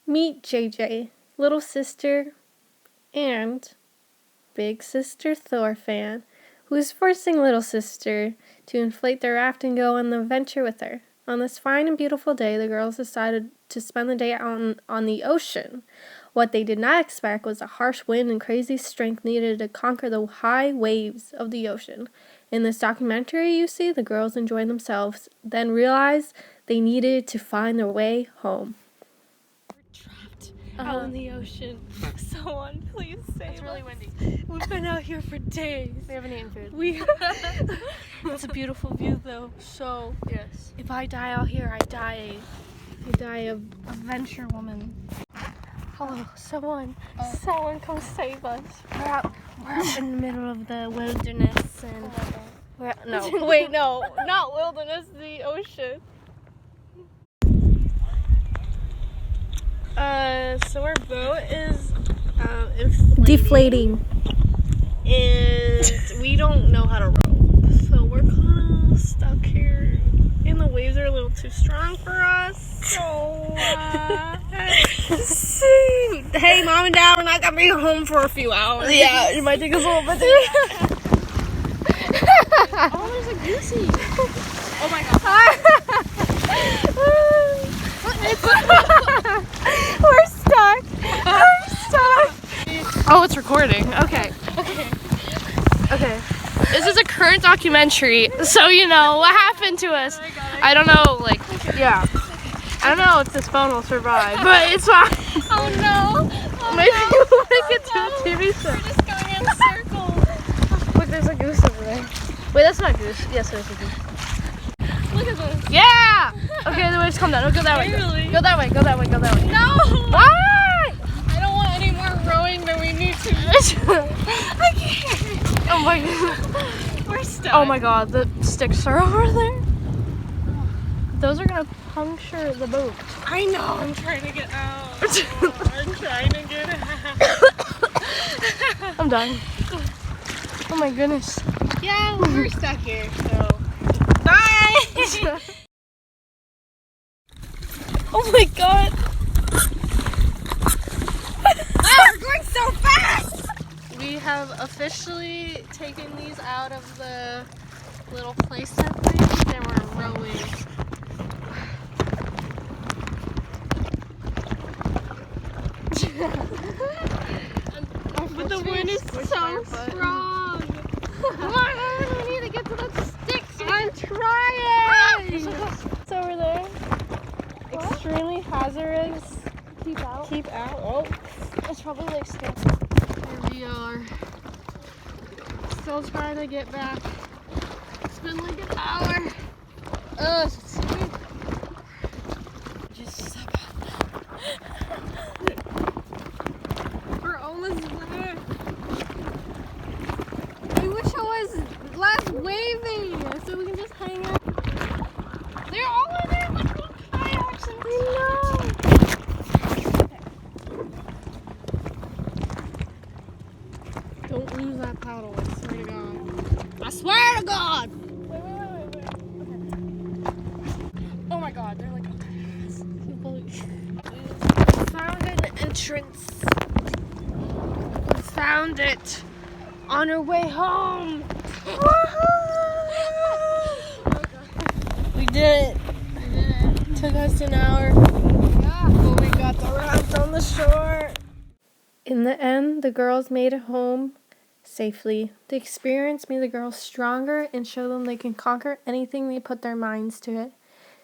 Meet JJ, little sister and big sister Thor fan, who is forcing little sister to inflate their raft and go on the adventure with her. On this fine and beautiful day, the girls decided to spend the day on the ocean. What they did not expect was the harsh wind and crazy strength needed to conquer the high waves of the ocean. In this documentary, you see the girls enjoy themselves, then realize they needed to find their way home. We're trapped out in the ocean. Someone, please save us. It's really windy. We've been out here for days. We haven't eaten food. It's a beautiful view, though. So, Yes. if I die out here, I die a adventure woman. Hello, someone come save us. We're out in the middle of the wilderness and not wilderness, the ocean. So our boat is Deflating. and we don't know how to row, so we're kind of stuck here, and the waves are a little too strong for us. So, hey, Mom and Dad, we're not gonna be home for a few hours. Yeah, it might take us a little bit to Oh, there's a goosey. Oh my god. We're stuck. Oh, it's recording. Okay. This is a current documentary, so you know what happened to us. I don't know, yeah. I don't know if this phone will survive, but it's fine. Oh no! Maybe we'll make it to a TV show. We're just going in circles. Look, there's a goose over there. Wait, that's not a goose. Yes, there's a goose. Look at this. Yeah! Okay, the waves come down. Go that way. Really? Go that way. No! Why? I don't want any more rowing than we need to. I can't. Oh my god. We're stuck. Oh my god, the sticks are over there. Those are gonna puncture the boat. I know. I'm trying to get out. I'm dying. Oh my goodness. Yeah, we're stuck here, so. Bye! Oh my god. We're going so fast! We have officially taken these out of the little playset thing and we're rowing. But the wind is so strong. Come on, we need to get to the sticks. I'm trying! It's over there. Extremely hazardous. Keep out. Keep out. Oh, it's probably like stuck. Here we are. Still trying to get back. It's been like an hour. Just step out. We're almost there. I wish I was less wavy so we can just hang out. They're all in there with little kayaks and Don't lose that paddle, I swear to God. I swear to God! Wait. Okay. Oh my God, they're like, found an entrance. We found it. On our way home. We did it. Took us an hour. Yeah. But we got the raft on the shore. In the end, the girls made it home safely. The experience made the girls stronger and showed them they can conquer anything they put their minds to it.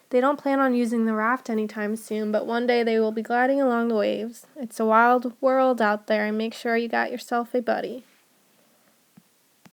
They don't plan on using the raft anytime soon, but one day they will be gliding along the waves. It's a wild world out there, and make sure you got yourself a buddy.